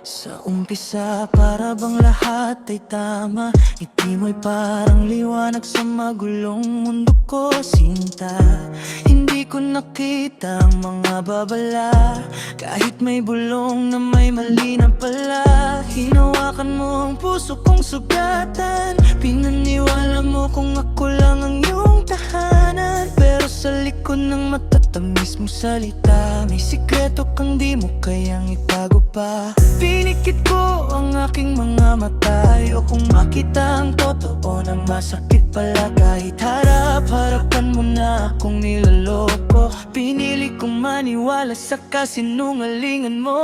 Sa umpisa para bang lahat ay tama, ngiti mo'y parang liwanag sa magulong mundo ko, sinta. Hindi ko nakita ang mga babala, kahit may bulong na may mali na pala. Hinawakan mo ang puso kong sugatan, pinaniwala mo kung ako lang ang iyong tahanan. Pero sa likod ng matatamis mong salita, may sikreto kang di mo kayang itago pa. Pinikit ko ang aking mga mata, ayokong makita ang totoo ng masakit pala. Kahit harap-harapan mo na akong niloloko, pinili kong maniwala sa kasinungalingan mo.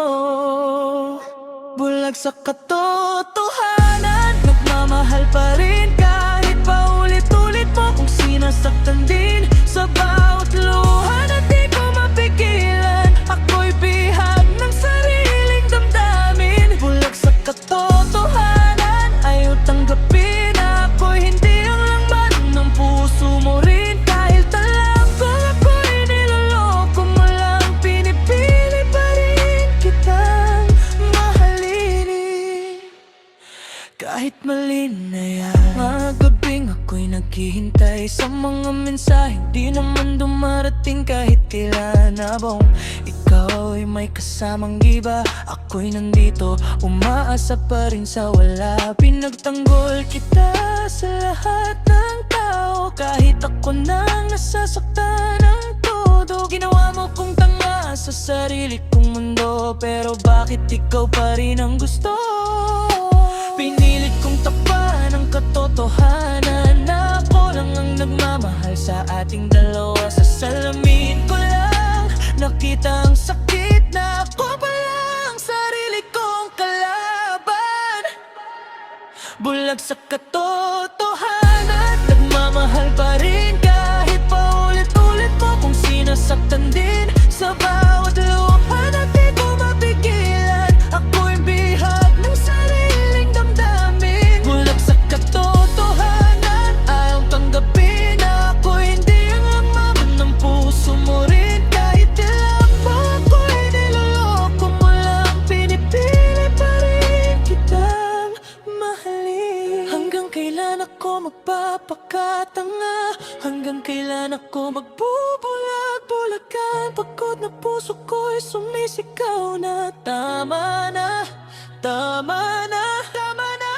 Bulag sa katotohanan, nagmamahal pa rin kahit paulit-ulit mo kung sinasaktan din. Sa bawat luha na di ko mapigilan, ako'y bihag ng sariling damdamin. Bulag sa katotohanan, ayaw tanggapin na ako'y hindi ang laman ng puso mo rin. Dahil talang kung ako'y niloloko mo lang, pinipili pa rin kitang mahalin. Kahit mali na yan, mga gabing ako'y naghihintay sa mga mensahe, di naman dumarating kahit kailan. Abong ikaw ay may kasamang iba, ako'y nandito, umaasa pa rin sa wala. Pinagtanggol kita sa lahat ng tao, kahit ako nang nasasaktan ng todo. Ginawa mo kong tanga sa sarili kong mundo, pero bakit ikaw pa rin ang gusto? Pinilit kong tapan ang katotohanan na ako lang ang nagmamahal sa ating dalawa. Sa salamin ko lang nakita ang sakit na ako pala ang sarili kong kalaban. Bulag sa katotohanan, nagmamahal pa rin kahit paulit-ulit mo kung sinasaktan din. Sa bawat luha na di ko mapigilan, ako'y bihag ng sariling damdamin. Bulag sa katotohanan, ayaw tanggapin na ako'y hindi ang laman ng puso mo rin. Kahit ilang mo ako'y niloloko mo lang, pinipili pa rin kitang mahalin. Hanggang kailan ako magpapakatanga? Hanggang kailan ako magbubulag-bulagan? Pagod na puso ko'y sumisigaw na tama na, tama na, tama na.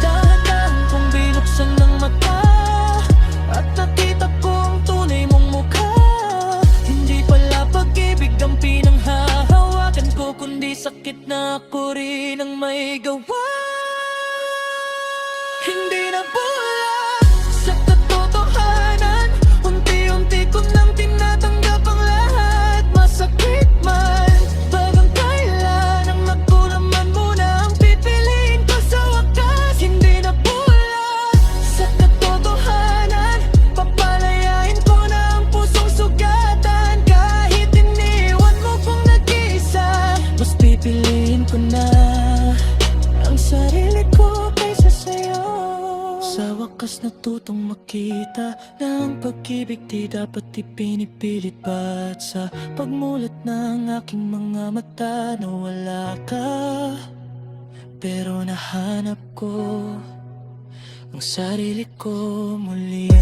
Dahan-dahan kong binuksan ng mata at nakita kong tunay mong mukha. Hindi pala pag-ibig ang pinanghahawakan ko, kundi sakit na ako rin ang may gawa. Hindi na bulag sa katotohanan, unti-unti ko nang tinatanggap ang lahat. Masakit man, bagang kailan ang nakunaman mo na ang pipiliin ko sa wakas. Hindi na bulag sa katotohanan, papalayain ko na ang pusong sugatan. Kahit iniwan mo kong nag-iisa, mas pipiliin ko na ang sarili ko kaysa sa'yo. Sa wakas natutong makita na ang pag-ibig di dapat ipinipilit pa. At sa pagmulat ng aking mga mata na wala ka, pero nahanap ko ang sarili ko muli.